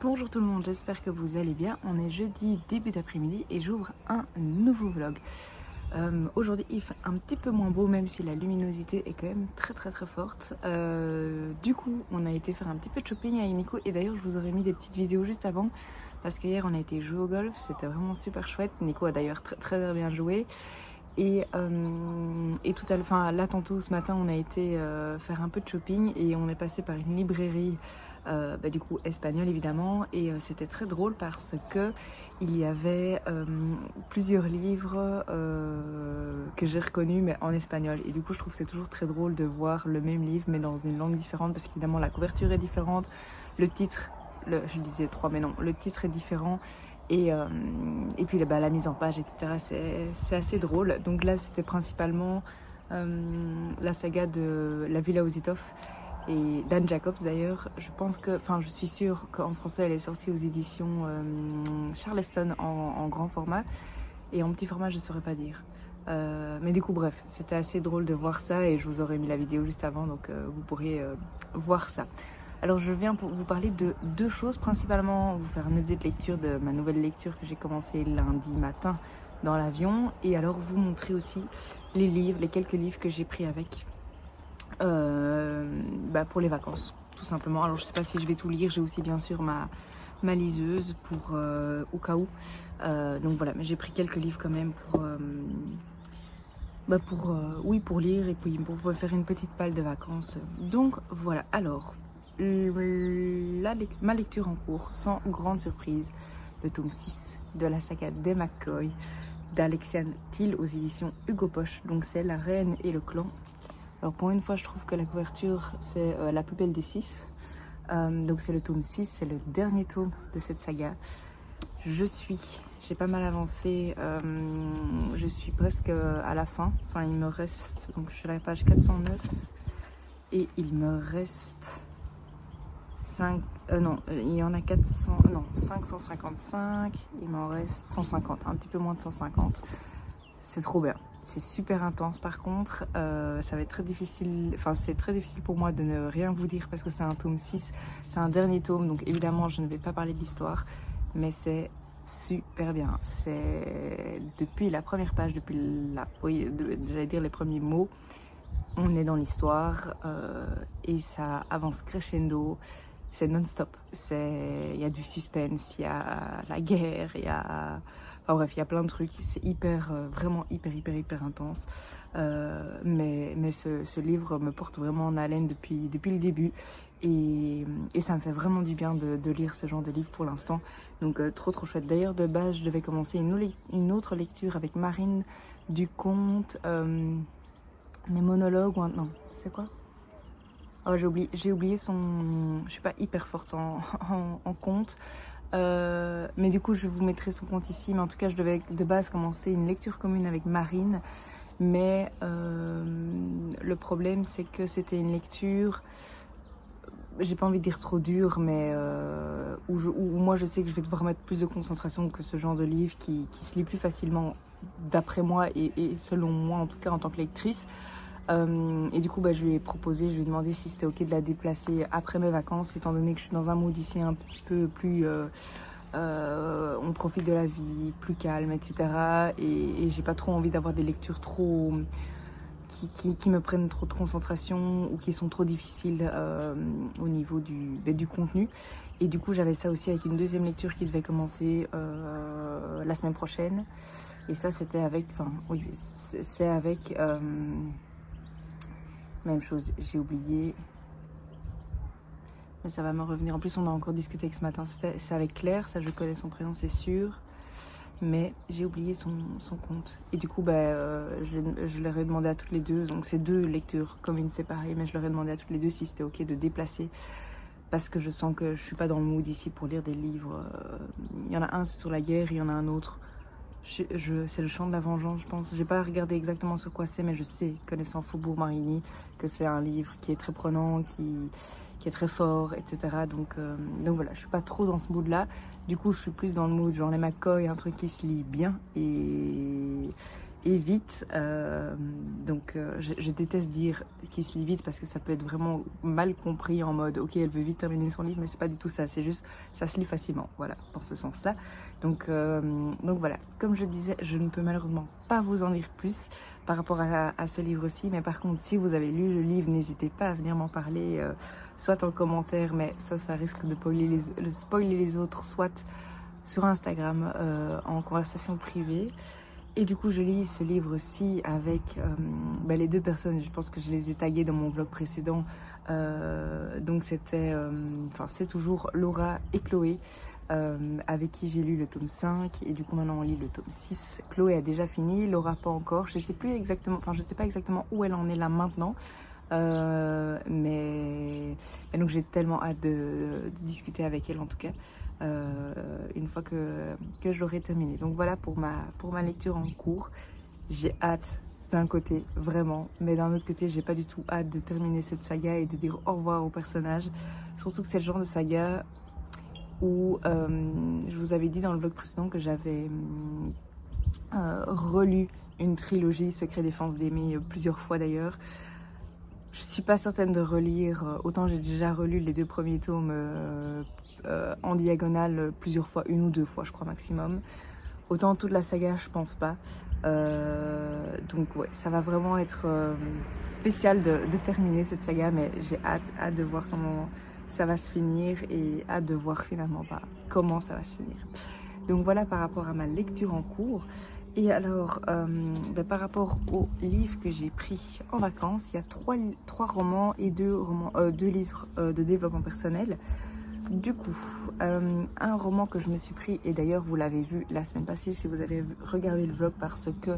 Bonjour tout le monde, j'espère que vous allez bien. On est jeudi début d'après-midi et j'ouvre un nouveau vlog. Aujourd'hui il fait un petit peu moins beau même si la luminosité est quand même très forte. Du coup on a été faire un petit peu de shopping avec Nico et d'ailleurs je vous aurais mis des petites vidéos juste avant parce qu'hier on a été jouer au golf, c'était vraiment super chouette. Nico a d'ailleurs très bien joué. Et tout à l'heure, enfin là tantôt ce matin on a été faire un peu de shopping et on est passé par une librairie du coup espagnole évidemment et c'était très drôle parce que il y avait plusieurs livres que j'ai reconnus mais en espagnol et du coup je trouve que c'est toujours très drôle de voir le même livre mais dans une langue différente parce qu'évidemment la couverture est différente, le titre, je disais 3 mais non, le titre est différent. Et puis la mise en page, etc. C'est assez drôle. Donc là, c'était principalement la saga de La Villa aux Étoffes et d'Anne Jacobs d'ailleurs. Je pense que, enfin, je suis sûre qu'en français, elle est sortie aux éditions Charleston en grand format. Et en petit format, je ne saurais pas dire. Mais du coup, bref, c'était assez drôle de voir ça et je vous aurais mis la vidéo juste avant, donc vous pourriez voir ça. Alors je viens pour vous parler de deux choses, principalement vous faire un update de lecture de ma nouvelle lecture que j'ai commencé lundi matin dans l'avion et alors vous montrer aussi les quelques livres que j'ai pris avec pour les vacances, tout simplement. Alors je sais pas si je vais tout lire, j'ai aussi bien sûr ma liseuse pour au cas où. Donc voilà, mais j'ai pris quelques livres quand même pour lire et puis pour faire une petite palle de vacances. Donc voilà, alors ma lecture en cours, sans grande surprise, le tome 6 de la saga des McCoy d'Alexiane Thiel aux éditions Hugo Poche. Donc c'est La Reine et le Clan. Alors pour une fois, je trouve que la couverture, c'est la plus belle des 6. Donc c'est le tome 6, c'est le dernier tome de cette saga. J'ai pas mal avancé, je suis presque à la fin. Enfin, il me reste, donc je suis à la page 409 et il me reste... il y en a 555, il m'en reste 150, un petit peu moins de 150. C'est trop bien, c'est super intense par contre, ça va être très difficile, enfin c'est très difficile pour moi de ne rien vous dire parce que c'est un tome 6, c'est un dernier tome, donc évidemment je ne vais pas parler de l'histoire, mais c'est super bien. C'est depuis la première page, j'allais dire les premiers mots, on est dans l'histoire et ça avance crescendo. C'est non-stop, il y a du suspense, il y a la guerre, il y a plein de trucs, c'est vraiment hyper intense. Mais ce livre me porte vraiment en haleine depuis le début et ça me fait vraiment du bien de lire ce genre de livre pour l'instant. Donc trop chouette. D'ailleurs de base je devais commencer une autre lecture avec Marine Duconte, mes monologues, non, c'est quoi ? Oh, j'ai oublié son... Je suis pas hyper forte en compte. Mais du coup, je vous mettrai son compte ici. Mais en tout cas, je devais de base commencer une lecture commune avec Marine. Mais le problème, c'est que c'était une lecture... J'ai pas envie de dire trop dure, mais où moi, je sais que je vais devoir mettre plus de concentration que ce genre de livre qui se lit plus facilement, d'après moi et selon moi, en tout cas en tant que lectrice. Et du coup je lui ai proposé, je lui ai demandé si c'était ok de la déplacer après mes vacances étant donné que je suis dans un mood ici un petit peu plus on profite de la vie, plus calme, etc. Et j'ai pas trop envie d'avoir des lectures trop qui me prennent trop de concentration ou qui sont trop difficiles au niveau du contenu. Et du coup j'avais ça aussi avec une deuxième lecture qui devait commencer la semaine prochaine. Et ça c'était avec, c'est avec même chose, j'ai oublié, mais ça va me revenir. En plus, on a encore discuté ce matin, c'est avec Claire, ça je connais son prénom, c'est sûr, mais j'ai oublié son compte. Et du coup, je leur ai demandé à toutes les deux, donc c'est deux lectures communes séparées, mais je leur ai demandé à toutes les deux si c'était ok de déplacer parce que je sens que je suis pas dans le mood ici pour lire des livres. Il y en a un, c'est sur la guerre, il y en a un autre. C'est le chant de la vengeance, je pense. J'ai pas regardé exactement sur quoi c'est, mais je sais, connaissant Faubourg Marigny, que c'est un livre qui est très prenant, qui est très fort, etc. Donc voilà, je suis pas trop dans ce mood-là. Du coup, je suis plus dans le mood genre les McCoy, un truc qui se lit bien et vite. Je déteste dire qu'il se lit vite parce que ça peut être vraiment mal compris en mode ok, elle veut vite terminer son livre, mais c'est pas du tout ça. C'est juste ça se lit facilement, voilà, dans ce sens-là. Donc voilà, comme je disais, je ne peux malheureusement pas vous en dire plus par rapport à ce livre-ci, mais par contre, si vous avez lu le livre, n'hésitez pas à venir m'en parler, soit en commentaire, mais ça risque de spoiler les autres, soit sur Instagram, en conversation privée. Et du coup, je lis ce livre-ci avec les deux personnes. Je pense que je les ai taguées dans mon vlog précédent. Donc c'est toujours Laura et Chloé, avec qui j'ai lu le tome 5. Et du coup, maintenant, on lit le tome 6. Chloé a déjà fini, Laura pas encore. Je sais pas exactement où elle en est là maintenant. Mais donc, j'ai tellement hâte de discuter avec elle, en tout cas. Une fois que je l'aurai terminé. Donc voilà pour ma lecture en cours. J'ai hâte d'un côté, vraiment, mais d'un autre côté, j'ai pas du tout hâte de terminer cette saga et de dire au revoir au personnage. Surtout que c'est le genre de saga où je vous avais dit dans le vlog précédent que j'avais relu une trilogie, Secret Défense d'Aimé, plusieurs fois d'ailleurs. Je suis pas certaine de relire, autant j'ai déjà relu les 2 premiers tomes en diagonale plusieurs fois, 1 ou 2 fois je crois maximum. Autant toute la saga je pense pas. Donc ouais, ça va vraiment être spécial de terminer cette saga, mais j'ai hâte de voir comment ça va se finir et hâte de voir finalement comment ça va se finir. Donc voilà par rapport à ma lecture en cours. Et alors, par rapport aux livres que j'ai pris en vacances, il y a 3 romans et 2 livres de développement personnel. Du coup, un roman que je me suis pris, et d'ailleurs vous l'avez vu la semaine passée, si vous avez regardé le vlog parce que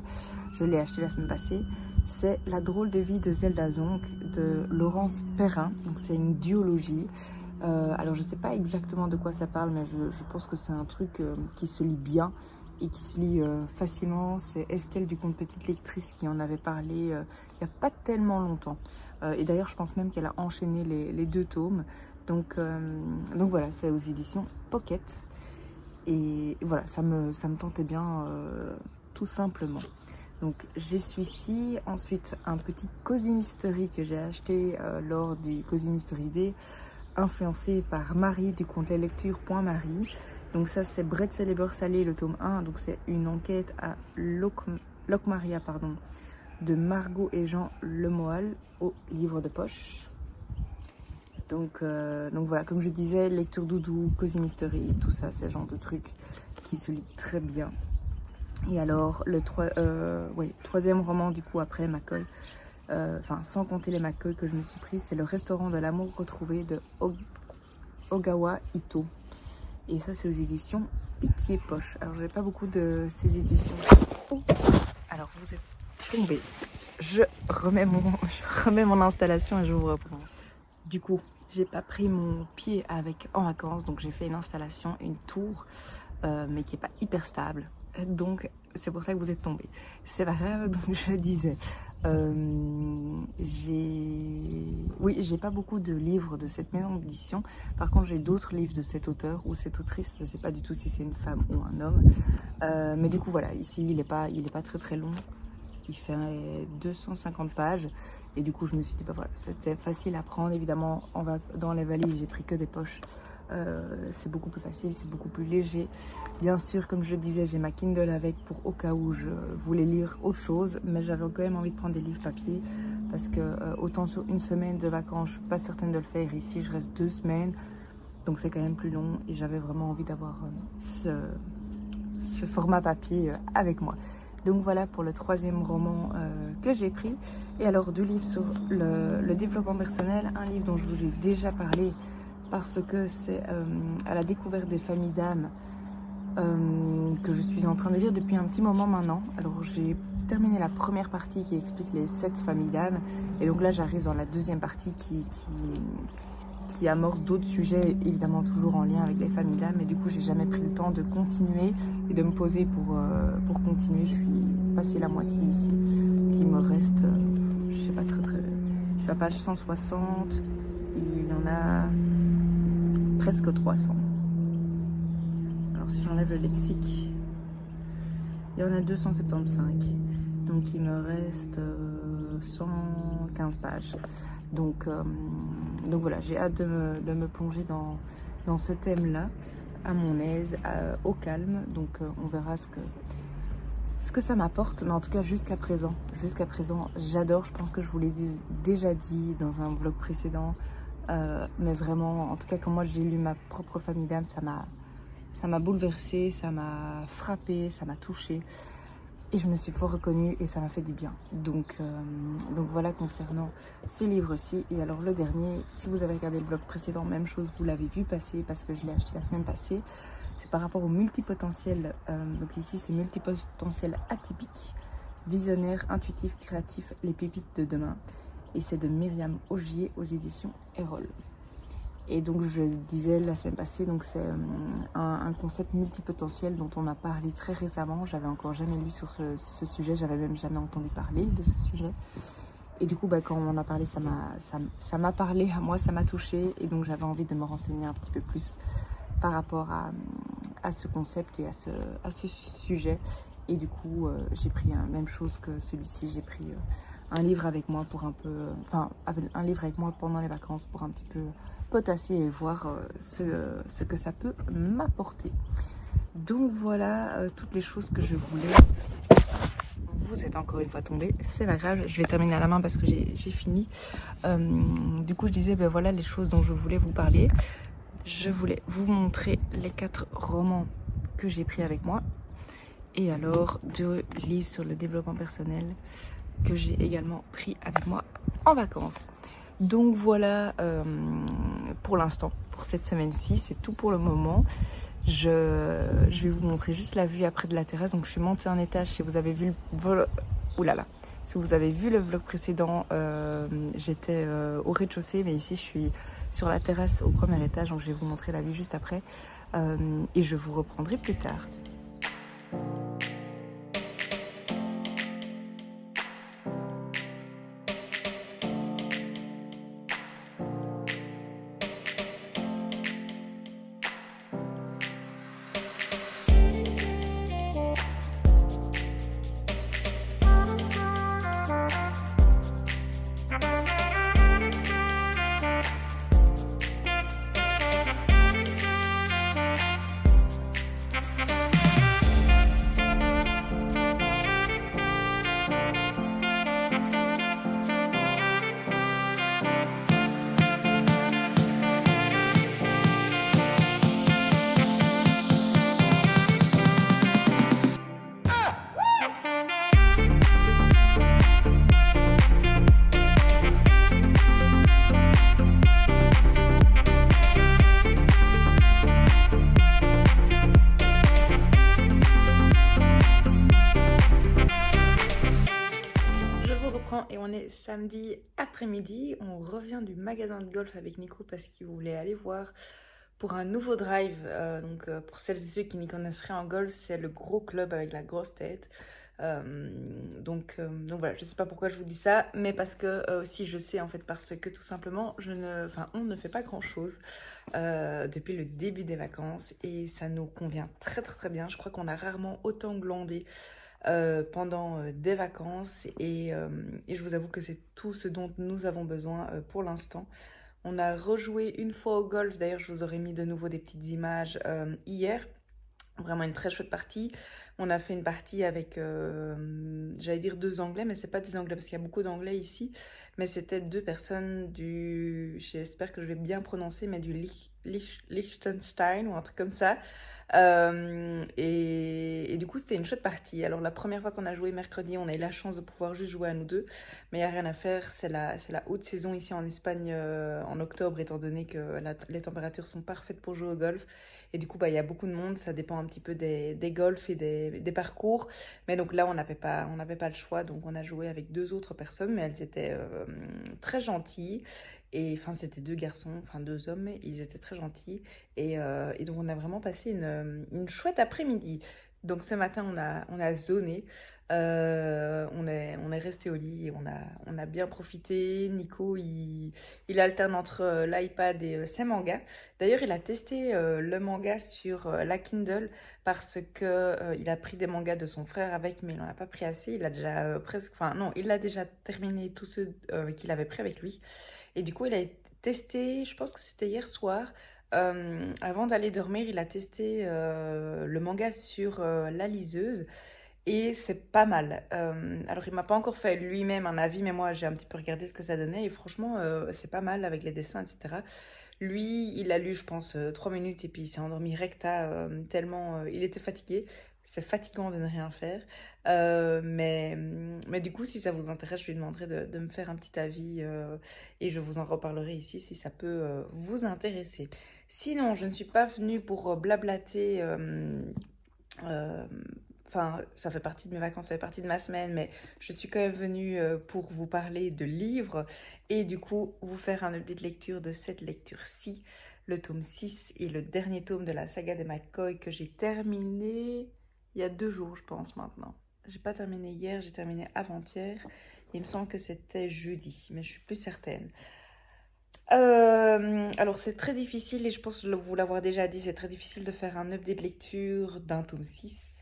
je l'ai acheté la semaine passée, c'est La drôle de vie de Zelda Zonk de Laurence Perrin. Donc c'est une duologie. Alors je sais pas exactement de quoi ça parle, mais je pense que c'est un truc qui se lit bien et qui se lit facilement. C'est Estelle du Compte Petite Lectrice qui en avait parlé il n'y a pas tellement longtemps. Et d'ailleurs, je pense même qu'elle a enchaîné les 2 tomes. Donc voilà, c'est aux éditions Pocket. Et voilà, ça me tentait bien, tout simplement. Donc j'ai celui-ci. Ensuite, un petit Cozy Mystery que j'ai acheté lors du Cozy Mystery Day, influencé par Marie du compte leslectures.marie. Donc ça c'est Bretzel et beurre salé, le tome 1. Donc c'est une enquête à Locmaria, de Margot et Jean Lemoal au livre de poche. Donc voilà, comme je disais, lecture doudou, Cozy Mystery, tout ça, c'est le genre de truc qui se lit très bien. Et alors, le 3e roman du coup après McCoy, sans compter les McCoy que je me suis pris, c'est Le restaurant de l'amour retrouvé de Ogawa Ito. Et ça, c'est aux éditions Piquier Poche. Alors, j'avais pas beaucoup de ces éditions. Oh. Alors, vous êtes tombés. Je remets mon installation et je vous reprends. Du coup, j'ai pas pris mon pied en vacances, donc j'ai fait une installation, une tour, mais qui est pas hyper stable. Donc, c'est pour ça que vous êtes tombés. C'est pas grave, donc je disais. J'ai pas beaucoup de livres de cette maison d'édition. Par contre, j'ai d'autres livres de cet auteur ou cette autrice. Je sais pas du tout si c'est une femme ou un homme. Mais du coup, voilà, ici, il est pas très très long. Il fait 250 pages. Et du coup, je me suis dit, voilà, c'était facile à prendre. Évidemment, dans les valises, j'ai pris que des poches. C'est beaucoup plus facile, c'est beaucoup plus léger. Bien sûr, comme je le disais, j'ai ma Kindle avec pour au cas où je voulais lire autre chose, mais j'avais quand même envie de prendre des livres papier parce que autant sur une semaine de vacances, je suis pas certaine de le faire. Ici, je reste 2 semaines, donc c'est quand même plus long et j'avais vraiment envie d'avoir ce format papier avec moi. Donc voilà pour le 3e roman que j'ai pris. Et alors 2 livres sur le développement personnel, un livre dont je vous ai déjà parlé parce que c'est à la découverte des familles d'âmes que je suis en train de lire depuis un petit moment maintenant. Alors j'ai terminé la première partie qui explique les 7 familles d'âmes et donc là j'arrive dans la 2e partie qui qui amorce d'autres sujets, évidemment toujours en lien avec les familles, mais du coup j'ai jamais pris le temps de continuer et de me poser pour continuer. Je suis passée la moitié ici, qui me reste, je sais pas je suis à page 160 et il y en a presque 300. Alors si j'enlève le lexique, il y en a 275, donc il me reste 115 pages. Donc voilà, j'ai hâte de me plonger dans ce thème-là, à mon aise, au calme. Donc on verra ce que ça m'apporte. Mais en tout cas, jusqu'à présent, j'adore. Je pense que je vous l'ai déjà dit dans un vlog précédent. Mais vraiment, en tout cas, quand moi j'ai lu Ma propre famille d'âme, ça m'a bouleversée, ça m'a frappée, ça m'a touchée. Et je me suis fort reconnue et ça m'a fait du bien. Donc voilà concernant ce livre-ci. Et alors le dernier, si vous avez regardé le vlog précédent, même chose, vous l'avez vu passer parce que je l'ai acheté la semaine passée. C'est par rapport au multipotentiel. Donc ici, c'est multipotentiel atypique, visionnaire, intuitif, créatif, les pépites de demain. Et c'est de Myriam Augier aux éditions Erol. Et donc je disais la semaine passée, donc c'est un concept multipotentiel dont on a parlé très récemment. J'avais encore jamais lu sur ce sujet, j'avais même jamais entendu parler de ce sujet. Et du coup, quand on en a parlé, ça m'a parlé à moi, ça m'a touchée. Et donc j'avais envie de me renseigner un petit peu plus par rapport à ce concept et à ce sujet. Et du coup, j'ai pris la même chose que celui-ci, j'ai pris un livre avec moi pour un peu, un livre avec moi pendant les vacances pour un petit peu potasser et voir ce que ça peut m'apporter. Donc voilà toutes les choses que je voulais. Vous êtes encore une fois tombé, c'est pas grave, je vais terminer à la main parce que j'ai fini. Du coup je disais voilà les choses dont je voulais vous parler. Je voulais vous montrer les 4 romans que j'ai pris avec moi et alors 2 livres sur le développement personnel que j'ai également pris avec moi en vacances. Donc voilà pour l'instant, pour cette semaine-ci, c'est tout pour le moment. Je vais vous montrer juste la vue après de la terrasse. Donc je suis montée un étage. Si vous avez vu le vlog, si vous avez vu le vlog précédent, j'étais au rez-de-chaussée, mais ici je suis sur la terrasse au premier étage. Donc je vais vous montrer la vue juste après et je vous reprendrai plus tard. Et on est samedi après-midi, on revient du magasin de golf avec Nico parce qu'il voulait aller voir pour un nouveau drive. Pour celles et ceux qui n'y connaissent rien en golf, c'est le gros club avec la grosse tête. Donc voilà, je sais pas pourquoi je vous dis ça, mais parce que aussi je sais en fait parce que tout simplement on ne fait pas grand chose depuis le début des vacances et ça nous convient très très très bien. Je crois qu'on a rarement autant glandé pendant des vacances et je vous avoue que c'est tout ce dont nous avons besoin pour l'instant. On a rejoué une fois au golf, d'ailleurs je vous aurais mis de nouveau des petites images hier, vraiment une très chouette partie. On a fait une partie avec, j'allais dire 2 Anglais, mais c'est pas des Anglais parce qu'il y a beaucoup d'Anglais ici, mais c'était 2 personnes j'espère que je vais bien prononcer, mais du Liechtenstein ou un truc comme ça. Et du coup c'était une chouette partie. Alors la première fois qu'on a joué mercredi, on a eu la chance de pouvoir juste jouer à nous deux, mais il n'y a rien à faire, c'est la haute saison ici en Espagne en octobre, étant donné que les températures sont parfaites pour jouer au golf et du coup il y a beaucoup de monde. Ça dépend un petit peu des golfs et des parcours. Mais donc là, on n'avait pas le choix. Donc on a joué avec 2 autres personnes, mais elles étaient très gentilles. Et enfin, c'était 2 garçons, enfin 2 hommes, ils étaient très gentils. Et donc on a vraiment passé une chouette après-midi. Donc ce matin, on a zoné. On est resté au lit et on a bien profité. Nico, il alterne entre l'iPad et ses mangas. D'ailleurs, il a testé le manga sur la Kindle parce que il a pris des mangas de son frère avec, mais il n'en a pas pris assez. Il a déjà presque, enfin non, il a déjà terminé tous ceux qu'il avait pris avec lui. Et du coup, il a testé, je pense que c'était hier soir. Avant d'aller dormir, il a testé le manga sur la liseuse. Et c'est pas mal. Alors, il m'a pas encore fait lui-même un avis, mais moi, j'ai un petit peu regardé ce que ça donnait. Et franchement, c'est pas mal avec les dessins, etc. Lui, il a lu, je pense, 3 minutes et puis il s'est endormi recta tellement il était fatigué. C'est fatigant de ne rien faire. Mais du coup, si ça vous intéresse, je lui demanderai de me faire un petit avis et je vous en reparlerai ici si ça peut vous intéresser. Sinon, je ne suis pas venue pour blablater. Euh, Enfin, ça fait partie de mes vacances, ça fait partie de ma semaine, mais je suis quand même venue pour vous parler de livres et du coup vous faire un update de lecture de cette lecture-ci, le tome 6 et le dernier tome de la saga des McCoy que j'ai terminé il y a 2 jours, je pense maintenant. J'ai pas terminé hier, j'ai terminé avant-hier. Il me semble que c'était jeudi, mais je suis plus certaine. Alors c'est très difficile et je pense vous l'avoir déjà dit, c'est très difficile de faire un update de lecture d'un tome 6.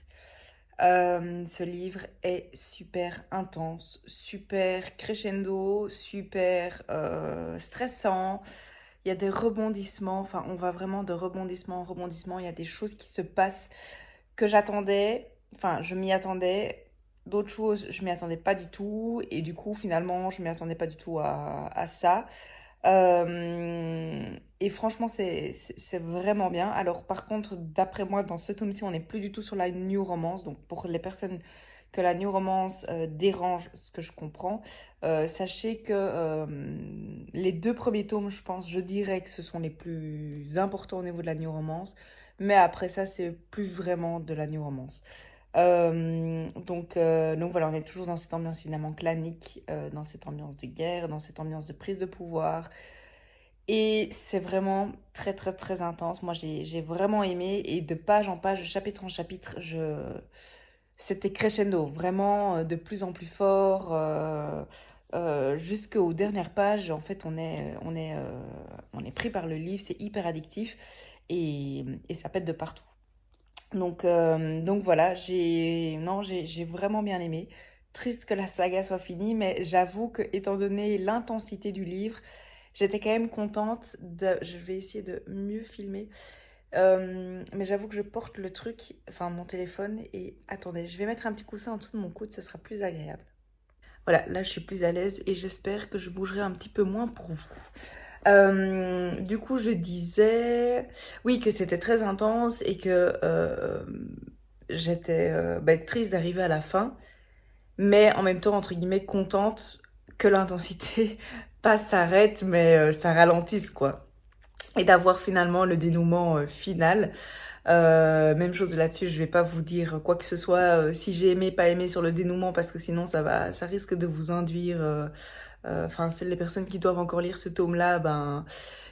Ce livre est super intense, super crescendo, super stressant. Il y a des rebondissements, enfin on va vraiment de rebondissement en rebondissement. Il y a des choses qui se passent que j'attendais, enfin je m'y attendais. D'autres choses, je m'y attendais pas du tout. Et du coup, finalement, je m'y attendais pas du tout à ça. Et franchement, c'est vraiment bien. Alors, par contre, d'après moi, dans ce tome-ci, on n'est plus du tout sur la new romance. Donc, pour les personnes que la new romance dérange, ce que je comprends, sachez que les 2 premiers tomes, je pense, je dirais que ce sont les plus importants au niveau de la new romance. Mais après ça, c'est plus vraiment de la new romance. Donc voilà, on est toujours dans cette ambiance évidemment clanique, dans cette ambiance de guerre, dans cette ambiance de prise de pouvoir. Et c'est vraiment très très très intense. Moi j'ai vraiment aimé et de page en page, de chapitre en chapitre, c'était crescendo, vraiment de plus en plus fort. Jusqu'aux dernières pages, en fait, on est pris par le livre, c'est hyper addictif et ça pète de partout. Donc voilà, non, j'ai vraiment bien aimé. Triste que la saga soit finie, mais j'avoue que étant donné l'intensité du livre, j'étais quand même contente je vais essayer de mieux filmer. Mais j'avoue que je porte le truc, enfin mon téléphone, et attendez, je vais mettre un petit coussin en dessous de mon coude, ça sera plus agréable. Voilà, là je suis plus à l'aise et j'espère que je bougerai un petit peu moins pour vous. Du coup, je disais, oui, que c'était très intense et que j'étais triste d'arriver à la fin, mais en même temps, entre guillemets, contente que l'intensité pas s'arrête, mais ça ralentisse, quoi. Et d'avoir finalement le dénouement final. Même chose là-dessus, je vais pas vous dire quoi que ce soit si j'ai aimé, pas aimé sur le dénouement, parce que sinon ça risque de vous induire. Enfin, c'est les personnes qui doivent encore lire ce tome-là, ben,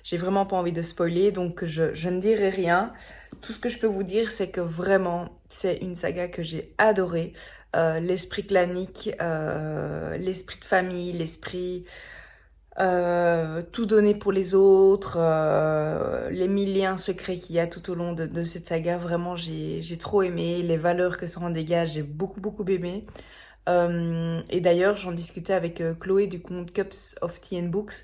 j'ai vraiment pas envie de spoiler, donc je ne dirai rien. Tout ce que je peux vous dire, c'est que vraiment, c'est une saga que j'ai adorée. L'esprit clanique, l'esprit de famille, l'esprit tout donner pour les autres, les 1000 liens secrets qu'il y a tout au long de cette saga. Vraiment, j'ai trop aimé. Les valeurs que ça en dégage, j'ai beaucoup, beaucoup aimé. Et d'ailleurs, j'en discutais avec Chloé du compte Cups of Tea and Books.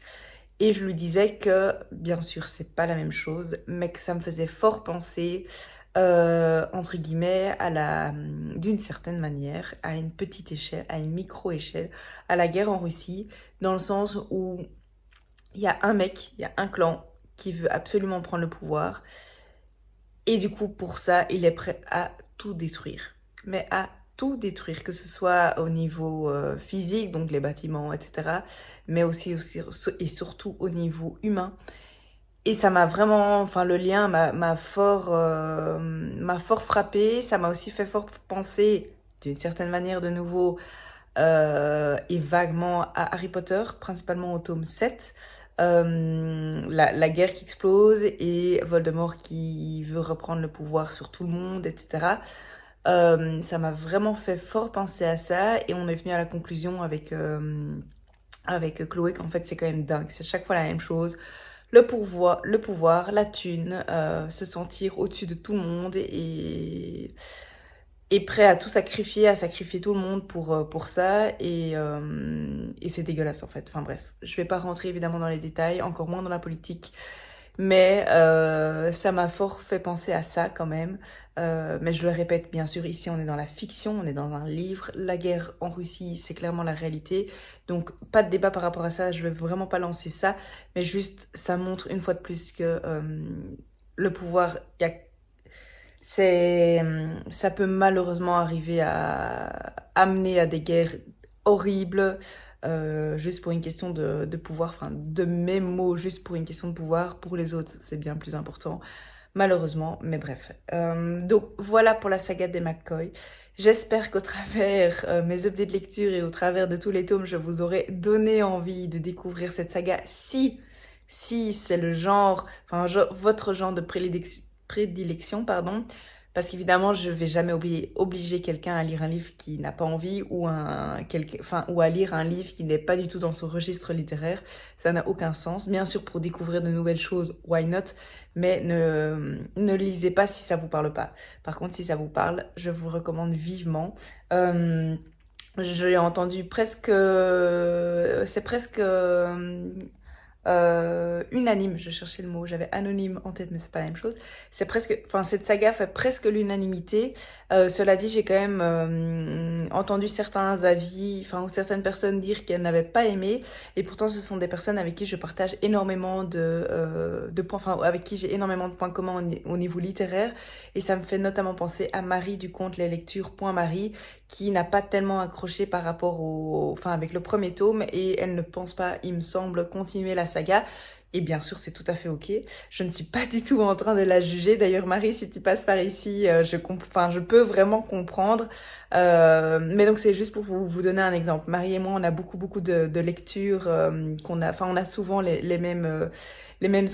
Et je lui disais que, bien sûr, c'est pas la même chose, mais que ça me faisait fort penser, entre guillemets, d'une certaine manière, à une petite échelle, à une micro-échelle, à la guerre en Russie, dans le sens où il y a un mec, il y a un clan qui veut absolument prendre le pouvoir. Et du coup, pour ça, il est prêt à tout détruire. Mais à tout détruire, que ce soit au niveau physique, donc les bâtiments, etc., mais aussi et surtout au niveau humain. Et ça m'a vraiment, enfin le lien m'a fort frappé. Ça m'a aussi fait fort penser, d'une certaine manière de nouveau, et vaguement à Harry Potter, principalement au tome 7. La guerre qui explose et Voldemort qui veut reprendre le pouvoir sur tout le monde, etc. Ça m'a vraiment fait fort penser à ça et on est venu à la conclusion avec Chloé qu'en fait c'est quand même dingue, c'est chaque fois la même chose. Le pouvoir, la thune, se sentir au-dessus de tout le monde et prêt à tout sacrifier, à sacrifier tout le monde pour ça. Et c'est dégueulasse en fait. Enfin bref, je vais pas rentrer évidemment dans les détails, encore moins dans la politique. Mais ça m'a fort fait penser à ça quand même. Mais je le répète, bien sûr, ici on est dans la fiction, on est dans un livre. La guerre en Russie, c'est clairement la réalité. Donc pas de débat par rapport à ça, je vais vraiment pas lancer ça. Mais juste, ça montre une fois de plus que le pouvoir, ça peut malheureusement arriver à amener à des guerres horribles, juste pour une question de pouvoir, enfin de mes mots, juste pour une question de pouvoir. Pour les autres, c'est bien plus important, malheureusement, mais bref. Donc voilà pour la saga des McCoy. J'espère qu'au travers mes updates de lecture et au travers de tous les tomes, je vous aurai donné envie de découvrir cette saga si c'est le genre, enfin votre genre de prédilection, pardon, parce qu'évidemment je vais jamais obliger quelqu'un à lire un livre qui n'a pas envie ou ou à lire un livre qui n'est pas du tout dans son registre littéraire. Ça n'a aucun sens. Bien sûr, pour découvrir de nouvelles choses, why not, mais ne lisez pas si ça vous parle pas. Par contre, si ça vous parle, je vous recommande vivement. J'ai entendu c'est presque unanime, je cherchais le mot, j'avais anonyme en tête mais c'est pas la même chose. C'est presque, enfin cette saga fait presque l'unanimité. Cela dit, j'ai quand même entendu certains avis, enfin ou certaines personnes dire qu'elles n'avaient pas aimé, et pourtant ce sont des personnes avec qui je partage énormément de points, enfin avec qui j'ai énormément de points communs au niveau littéraire, et ça me fait notamment penser à Marie du compte Les Lectures Marie, qui n'a pas tellement accroché par rapport avec le premier tome, et elle ne pense pas, il me semble, continuer la saga. Et bien sûr, c'est tout à fait ok. Je ne suis pas du tout en train de la juger. D'ailleurs, Marie, si tu passes par ici, je peux vraiment comprendre. Mais donc, c'est juste pour vous donner un exemple. Marie et moi, on a beaucoup de lectures on a souvent les mêmes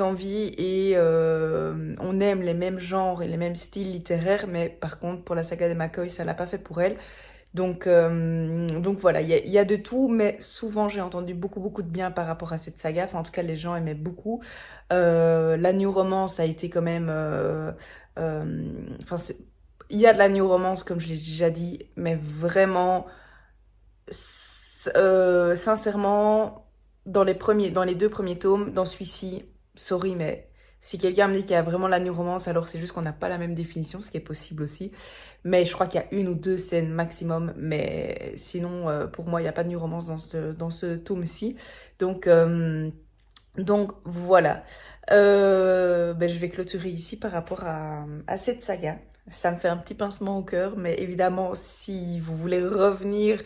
envies et on aime les mêmes genres et les mêmes styles littéraires. Mais par contre, pour la saga des McCoy, ça l'a pas fait pour elle. Donc voilà, il y a de tout, mais souvent j'ai entendu beaucoup de bien par rapport à cette saga. Enfin, en tout cas, les gens aimaient beaucoup. La new romance a été quand même... il y a de la new romance, comme je l'ai déjà dit, mais vraiment, sincèrement, dans les deux premiers tomes, dans celui-ci, sorry, mais si quelqu'un me dit qu'il y a vraiment la new romance, alors c'est juste qu'on n'a pas la même définition, ce qui est possible aussi. Mais je crois qu'il y a une ou deux scènes maximum. Mais sinon, pour moi, il n'y a pas de new romance dans ce tome-ci. Donc voilà. Je vais clôturer ici par rapport à cette saga. Ça me fait un petit pincement au cœur. Mais évidemment, si vous voulez revenir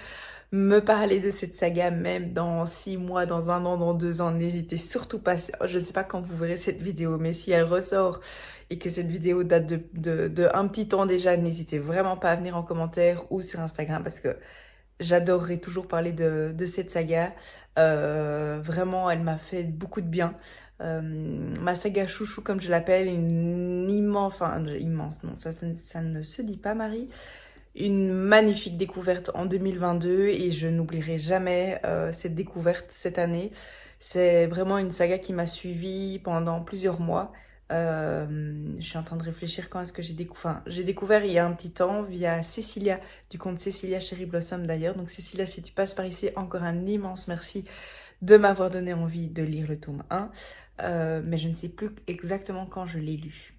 me parler de cette saga, même dans 6 mois, dans 1 an, dans 2 ans, n'hésitez surtout pas. Je ne sais pas quand vous verrez cette vidéo, mais si elle ressort et que cette vidéo date de un petit temps déjà, n'hésitez vraiment pas à venir en commentaire ou sur Instagram, parce que j'adorerais toujours parler de cette saga. Vraiment, elle m'a fait beaucoup de bien. Ma saga chouchou, comme je l'appelle, une immense, non, ça ne se dit pas, Marie. Une magnifique découverte en 2022 et je n'oublierai jamais cette découverte cette année. C'est vraiment une saga qui m'a suivie pendant plusieurs mois. Je suis en train de réfléchir quand est-ce que j'ai découvert. Enfin, j'ai découvert il y a un petit temps via Cécilia, du compte Cécilia Cherry Blossom d'ailleurs. Donc Cécilia, si tu passes par ici, encore un immense merci de m'avoir donné envie de lire le tome 1. Mais je ne sais plus exactement quand je l'ai lu.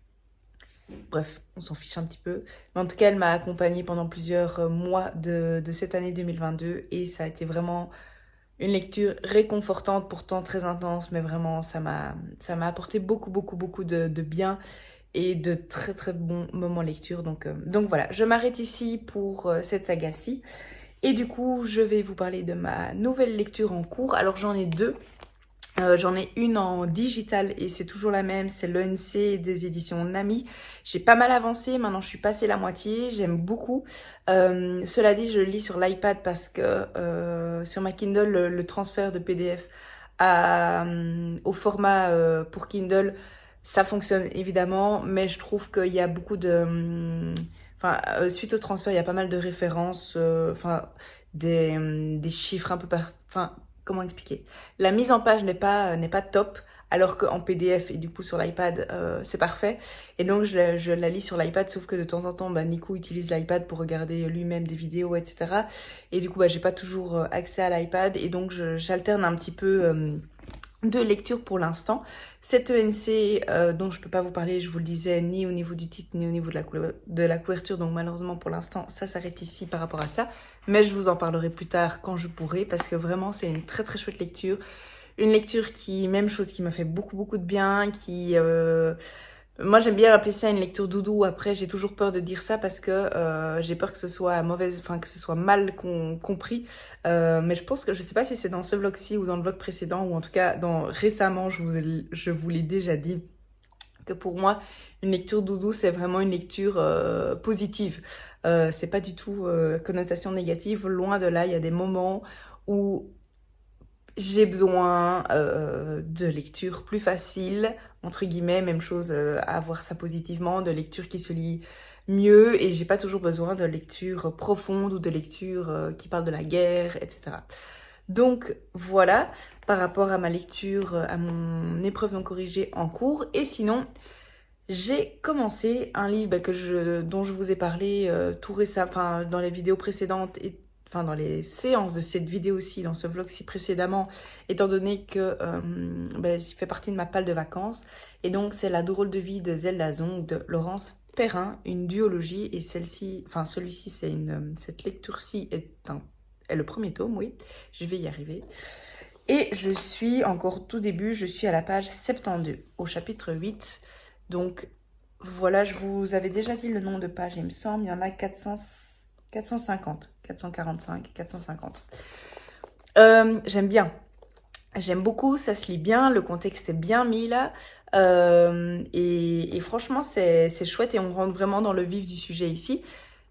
Bref, on s'en fiche un petit peu. Mais en tout cas, elle m'a accompagnée pendant plusieurs mois de cette année 2022 et ça a été vraiment une lecture réconfortante, pourtant très intense, mais vraiment ça m'a apporté beaucoup de bien et de très bons moments lecture. Donc voilà, je m'arrête ici pour cette saga-ci. Et du coup, je vais vous parler de ma nouvelle lecture en cours. Alors j'en ai deux. J'en ai une en digital et c'est toujours la même, c'est l'ENC des éditions Nami. J'ai pas mal avancé, maintenant je suis passée la moitié, j'aime beaucoup. Cela dit, je le lis sur l'iPad parce que sur ma Kindle, le transfert de PDF au format pour Kindle, ça fonctionne évidemment, mais je trouve qu'il y a beaucoup de... suite au transfert, il y a pas mal de références, des chiffres un peu comment expliquer? La mise en page n'est pas top, alors qu'en PDF et du coup sur l'iPad, c'est parfait. Et donc je la lis sur l'iPad, sauf que de temps en temps, Nico utilise l'iPad pour regarder lui-même des vidéos, etc. Et du coup, j'ai pas toujours accès à l'iPad, et donc j'alterne un petit peu de lecture pour l'instant. Cette ENC dont je peux pas vous parler, je vous le disais, ni au niveau du titre, ni au niveau de la couverture, donc malheureusement pour l'instant, ça s'arrête ici par rapport à ça. Mais je vous en parlerai plus tard quand je pourrai, parce que vraiment c'est une très très chouette lecture. Une lecture qui, même chose, qui m'a fait beaucoup beaucoup de bien, qui... Moi j'aime bien appeler ça une lecture doudou. Après j'ai toujours peur de dire ça parce que j'ai peur que ce soit que ce soit mal compris. Mais je pense que, je sais pas si c'est dans ce vlog-ci ou dans le vlog précédent, ou en tout cas récemment, je vous l'ai déjà dit, que pour moi une lecture doudou c'est vraiment une lecture positive. C'est pas du tout connotation négative, loin de là. Il y a des moments où j'ai besoin de lecture plus facile, entre guillemets, même chose, à voir ça positivement, de lecture qui se lit mieux, et j'ai pas toujours besoin de lecture profonde ou de lecture qui parle de la guerre, etc. Donc voilà, par rapport à ma lecture, à mon épreuve non corrigée en cours. Et sinon, j'ai commencé un livre dont je vous ai parlé tout récemment, dans les vidéos précédentes, et dans les séances de cette vidéo-ci, dans ce vlog-ci précédemment, étant donné que il fait partie de ma palle de vacances. Et donc, c'est La drôle de vie de Zelda Zong de Laurence Perrin, une duologie. Et celui-ci, cette lecture-ci est le premier tome, oui, je vais y arriver. Et je suis encore tout début, je suis à la page 72, au chapitre 8. Donc, voilà, je vous avais déjà dit le nombre de pages, il me semble, il y en a 450, 445, 450. J'aime bien. J'aime beaucoup, ça se lit bien, le contexte est bien mis là. Et franchement, c'est chouette et on rentre vraiment dans le vif du sujet ici.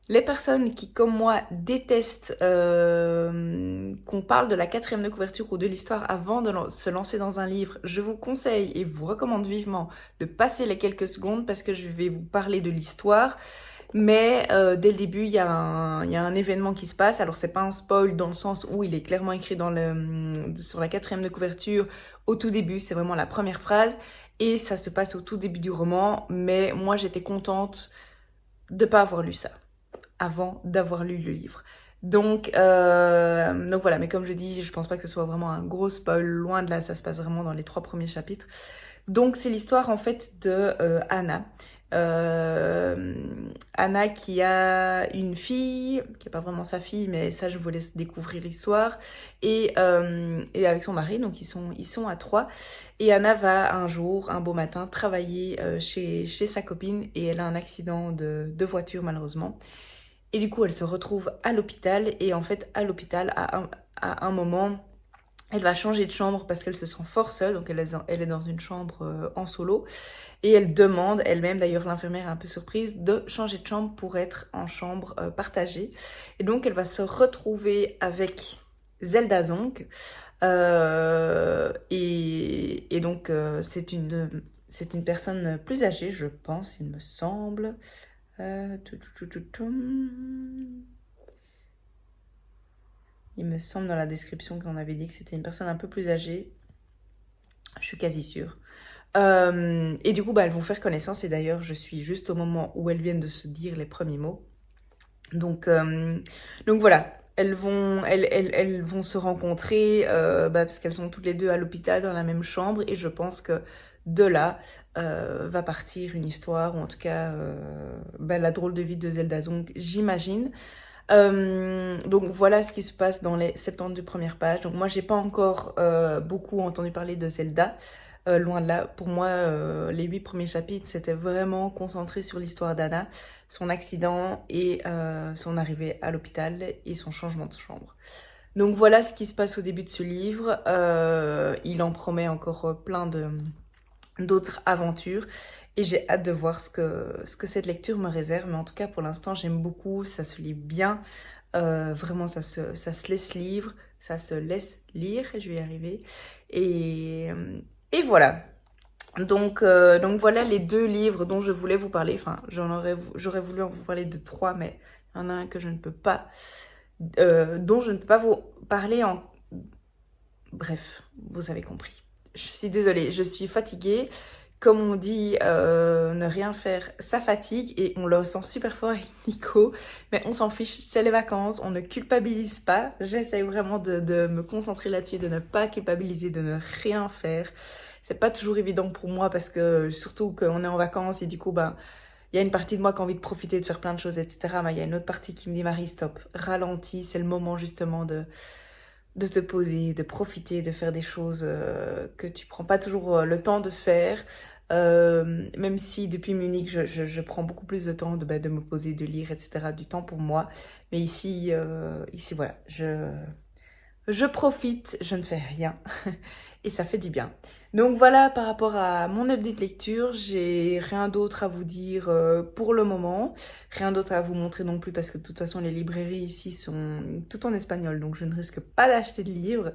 Les personnes qui, comme moi, détestent qu'on parle de la 4e de couverture ou de l'histoire avant de se lancer dans un livre, je vous conseille et vous recommande vivement de passer les quelques secondes, parce que je vais vous parler de l'histoire. Mais dès le début, il y a un événement qui se passe. Alors, c'est pas un spoil dans le sens où il est clairement écrit sur la 4e de couverture au tout début. C'est vraiment la première phrase. Et ça se passe au tout début du roman. Mais moi, j'étais contente de pas avoir lu ça avant d'avoir lu le livre. Donc voilà, mais comme je dis, je pense pas que ce soit vraiment un gros spoil, loin de là, ça se passe vraiment dans les 3 premiers chapitres. Donc c'est l'histoire en fait de Anna. Anna qui a une fille, qui n'est pas vraiment sa fille, mais ça je vous laisse découvrir l'histoire, et avec son mari, donc ils sont à 3, et Anna va un jour, un beau matin, travailler chez sa copine, et elle a un accident de voiture malheureusement. Et du coup, elle se retrouve à l'hôpital. Et en fait, à l'hôpital, à un moment, elle va changer de chambre parce qu'elle se sent fort seule. Donc, elle est dans une chambre en solo. Et elle demande, elle-même, d'ailleurs, l'infirmière est un peu surprise, de changer de chambre pour être en chambre partagée. Et donc, elle va se retrouver avec Zelda Zong. Et donc, c'est une personne plus âgée, je pense, il me semble. Il me semble dans la description qu'on avait dit que c'était une personne un peu plus âgée. Je suis quasi sûre. Et du coup, elles vont faire connaissance. Et d'ailleurs, je suis juste au moment où elles viennent de se dire les premiers mots. Donc voilà. Elles vont se rencontrer parce qu'elles sont toutes les deux à l'hôpital dans la même chambre. Et je pense que de là va partir une histoire, ou en tout cas la drôle de vie de Zelda Zong, j'imagine. Donc voilà ce qui se passe dans les 72 premières pages. Donc moi j'ai pas encore beaucoup entendu parler de Zelda, loin de là. Pour moi les 8 premiers chapitres c'était vraiment concentré sur l'histoire d'Anna, son accident et son arrivée à l'hôpital et son changement de chambre. Donc voilà ce qui se passe au début de ce livre. Il en promet encore plein d'autres aventures. Et j'ai hâte de voir ce que cette lecture me réserve. Mais en tout cas, pour l'instant, j'aime beaucoup. Ça se lit bien. Vraiment, ça se laisse lire. Ça se laisse lire. Je vais y arriver. Et voilà. Donc voilà les 2 livres dont je voulais vous parler. Enfin, j'aurais voulu en vous parler de 3, mais il y en a un que je ne peux pas... dont je ne peux pas vous parler en... Bref, vous avez compris. Je suis désolée, je suis fatiguée. Comme on dit, ne rien faire, ça fatigue. Et on le ressent super fort avec Nico. Mais on s'en fiche, c'est les vacances, on ne culpabilise pas. J'essaye vraiment de me concentrer là-dessus, de ne pas culpabiliser, de ne rien faire. C'est pas toujours évident pour moi parce que, surtout qu'on est en vacances et du coup, ben... Il y a une partie de moi qui a envie de profiter, de faire plein de choses, etc. Mais il y a une autre partie qui me dit, Marie, stop, ralentis, c'est le moment justement de te poser, de profiter, de faire des choses que tu prends pas toujours le temps de faire. Même si depuis Munich, je prends beaucoup plus de temps de me poser, de lire, etc. Du temps pour moi. Mais ici voilà, je profite, je ne fais rien. Et ça fait du bien. Donc voilà, par rapport à mon update lecture, j'ai rien d'autre à vous dire pour le moment. Rien d'autre à vous montrer non plus parce que de toute façon les librairies ici sont tout en espagnol. Donc je ne risque pas d'acheter de livres.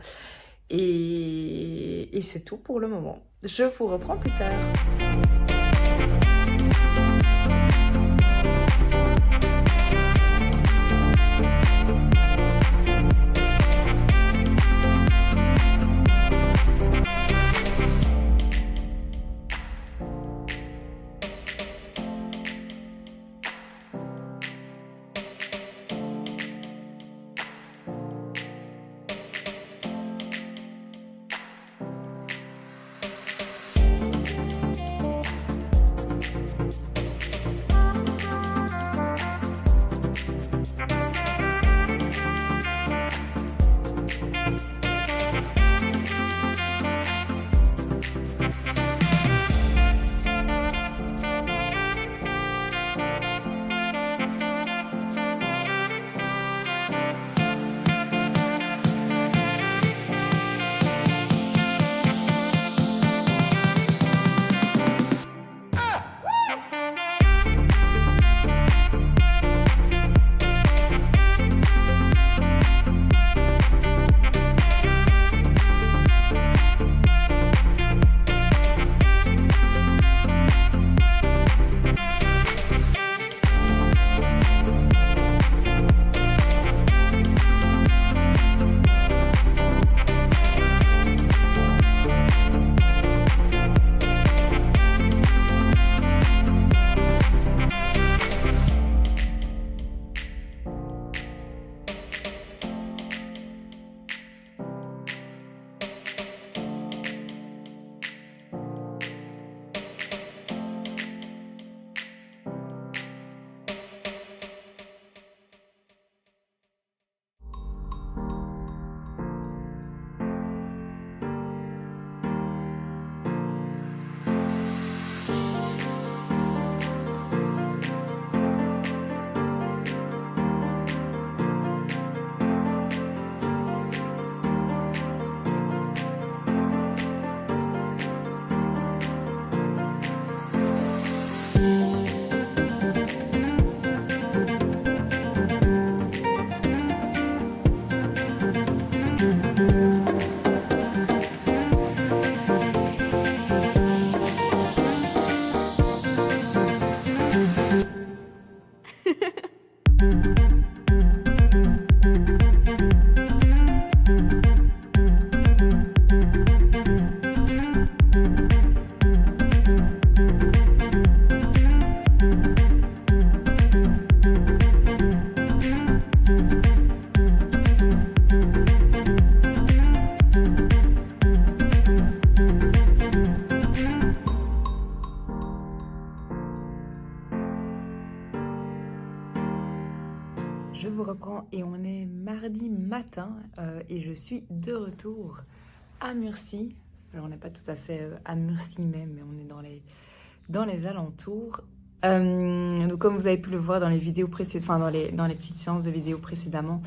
Et c'est tout pour le moment. Je vous reprends plus tard. Je vous reprends et on est mardi matin et je suis de retour à Murcie. Alors on n'est pas tout à fait à Murcie même, mais on est dans les alentours. Donc comme vous avez pu le voir dans les vidéos précédentes, enfin dans les petites séances de vidéos précédemment,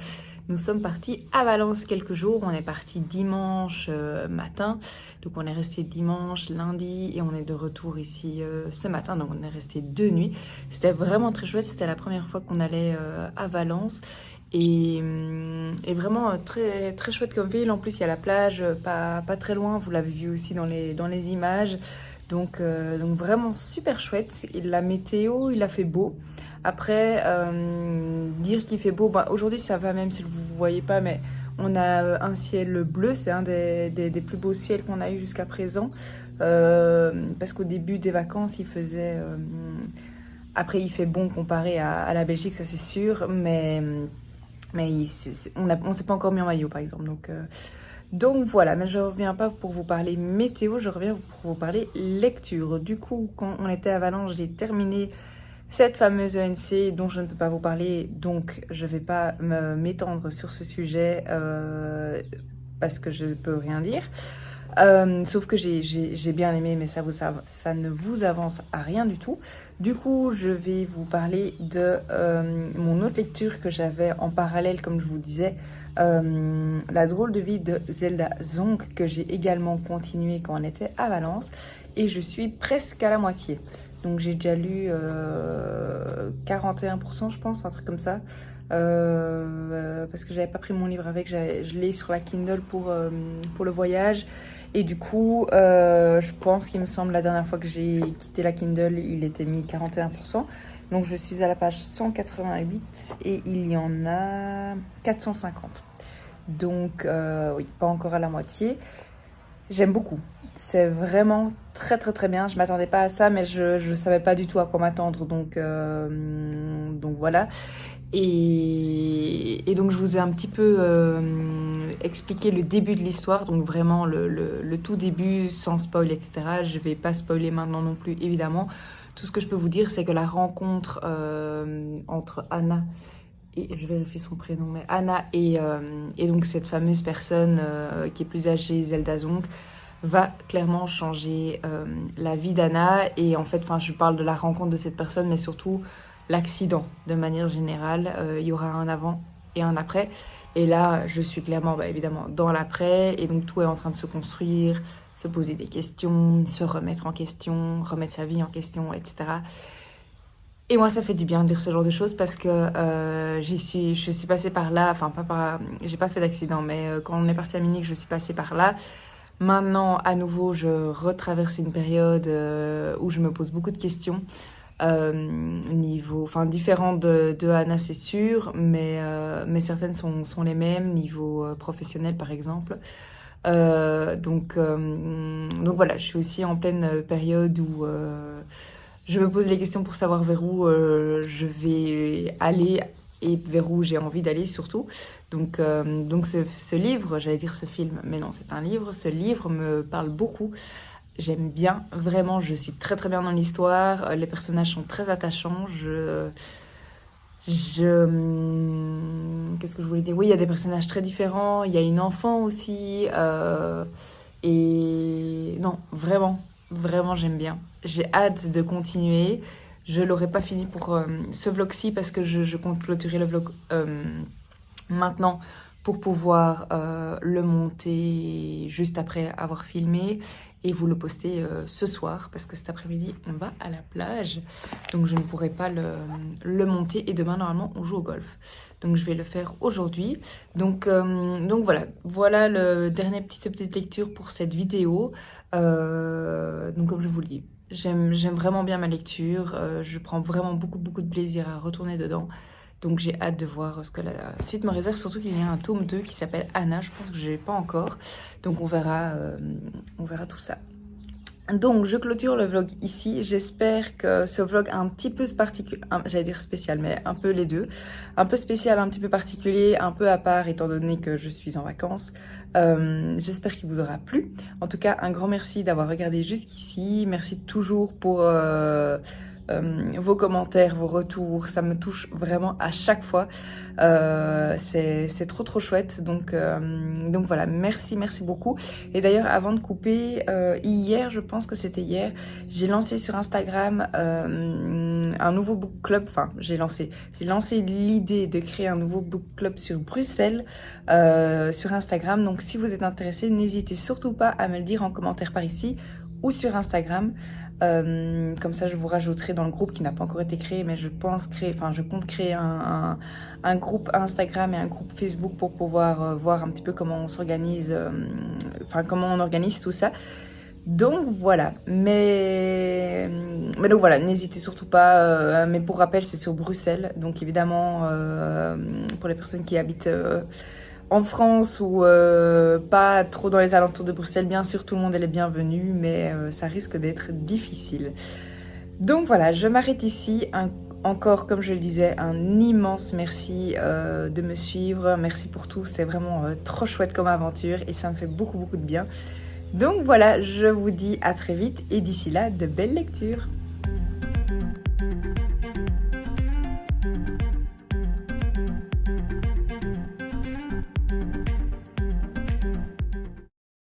Nous sommes partis à Valence quelques jours. On est parti dimanche matin. Donc on est resté dimanche, lundi et on est de retour ici ce matin. Donc on est resté 2 nuits. C'était vraiment très chouette. C'était la première fois qu'on allait à Valence. Et vraiment très, très chouette comme ville. En plus, il y a la plage pas très loin. Vous l'avez vu aussi dans les images. Donc vraiment super chouette. Et la météo, il a fait beau. Après, dire qu'il fait beau, bah, aujourd'hui ça va même si vous ne voyez pas, mais on a un ciel bleu, c'est un des plus beaux ciels qu'on a eu jusqu'à présent. Parce qu'au début des vacances, il faisait... après, il fait bon comparé à la Belgique, ça c'est sûr, mais on ne s'est pas encore mis en maillot par exemple. Donc voilà, mais je ne reviens pas pour vous parler météo, je reviens pour vous parler lecture. Du coup, quand on était à Valence, j'ai terminé cette fameuse ENC dont je ne peux pas vous parler, donc je ne vais pas m'étendre sur ce sujet parce que je ne peux rien dire. Sauf que j'ai bien aimé, mais ça ne vous avance à rien du tout. Du coup, je vais vous parler de mon autre lecture que j'avais en parallèle, comme je vous disais, La drôle de vie de Zelda Zonk, que j'ai également continué quand on était à Valence. Et je suis presque à la moitié. Donc j'ai déjà lu 41%, je pense, un truc comme ça. Parce que j'avais pas pris mon livre avec, je l'ai sur la Kindle pour le voyage. Et du coup, je pense qu'il me semble la dernière fois que j'ai quitté la Kindle, il était mis 41%. Donc je suis à la page 188 et il y en a 450. Donc oui, pas encore à la moitié. J'aime beaucoup. C'est vraiment très très très bien. Je m'attendais pas à ça, mais je savais pas du tout à quoi m'attendre. Donc voilà. Et donc je vous ai un petit peu expliqué le début de l'histoire. Donc vraiment le tout début sans spoil, etc. Je vais pas spoiler maintenant non plus, évidemment. Tout ce que je peux vous dire, c'est que la rencontre entre Anna et je vérifie son prénom, mais Anna et donc cette fameuse personne qui est plus âgée, Zelda Zonk, va clairement changer la vie d'Anna. Et en fait, je parle de la rencontre de cette personne, mais surtout l'accident de manière générale. Il y aura un avant et un après. Et là, je suis clairement, évidemment, dans l'après. Et donc, tout est en train de se construire, se poser des questions, se remettre en question, remettre sa vie en question, etc. Et moi, ça fait du bien de lire ce genre de choses parce que je suis passée par là. J'ai pas fait d'accident, mais quand on est parti à Munich, je suis passée par là. Maintenant, à nouveau, je retraverse une période où je me pose beaucoup de questions. Différentes de Anna, c'est sûr, mais certaines sont les mêmes, niveau professionnel par exemple. Donc voilà, je suis aussi en pleine période où je me pose les questions pour savoir vers où je vais aller et vers où j'ai envie d'aller surtout. Donc ce livre, j'allais dire ce film, mais non, c'est un livre. Ce livre me parle beaucoup. J'aime bien, vraiment, je suis très très bien dans l'histoire. Les personnages sont très attachants. Qu'est-ce que je voulais dire? Oui, il y a des personnages très différents. Il y a une enfant aussi. Et non, vraiment, vraiment, j'aime bien. J'ai hâte de continuer. Je l'aurais pas fini pour ce vlog-ci parce que je compte clôturer le vlog maintenant pour pouvoir le monter juste après avoir filmé et vous le poster ce soir parce que cet après-midi on va à la plage, donc je ne pourrai pas le monter et demain normalement on joue au golf, donc je vais le faire aujourd'hui. Donc voilà le dernier petite lecture pour cette vidéo. Donc comme je vous le dis, j'aime vraiment bien ma lecture, je prends vraiment beaucoup de plaisir à retourner dedans. Donc j'ai hâte de voir ce que la suite me réserve, surtout qu'il y a un tome 2 qui s'appelle Anna, je pense que je l'ai pas encore. Donc on verra tout ça. Donc je clôture le vlog ici, j'espère que ce vlog un petit peu particulier, j'allais dire spécial, mais un peu les deux. Un peu spécial, un petit peu particulier, un peu à part étant donné que je suis en vacances. J'espère qu'il vous aura plu. En tout cas, un grand merci d'avoir regardé jusqu'ici. Merci toujours pour vos commentaires, vos retours, ça me touche vraiment à chaque fois. C'est trop chouette. Donc voilà, merci beaucoup. Et d'ailleurs, avant de couper, hier, je pense que c'était hier, j'ai lancé sur Instagram un nouveau book club. Enfin, j'ai lancé l'idée de créer un nouveau book club sur Bruxelles sur Instagram. Donc si vous êtes intéressé, n'hésitez surtout pas à me le dire en commentaire par ici ou sur Instagram. Comme ça, je vous rajouterai dans le groupe qui n'a pas encore été créé, mais je compte créer un groupe Instagram et un groupe Facebook pour pouvoir voir un petit peu comment on s'organise, comment on organise tout ça. Donc voilà, mais donc voilà, n'hésitez surtout pas, mais pour rappel, c'est sur Bruxelles, donc évidemment, pour les personnes qui habitent en France ou pas trop dans les alentours de Bruxelles, bien sûr, tout le monde est le bienvenu, mais ça risque d'être difficile. Donc voilà, je m'arrête ici. Encore, comme je le disais, un immense merci de me suivre. Merci pour tout, c'est vraiment trop chouette comme aventure et ça me fait beaucoup de bien. Donc voilà, je vous dis à très vite et d'ici là, de belles lectures.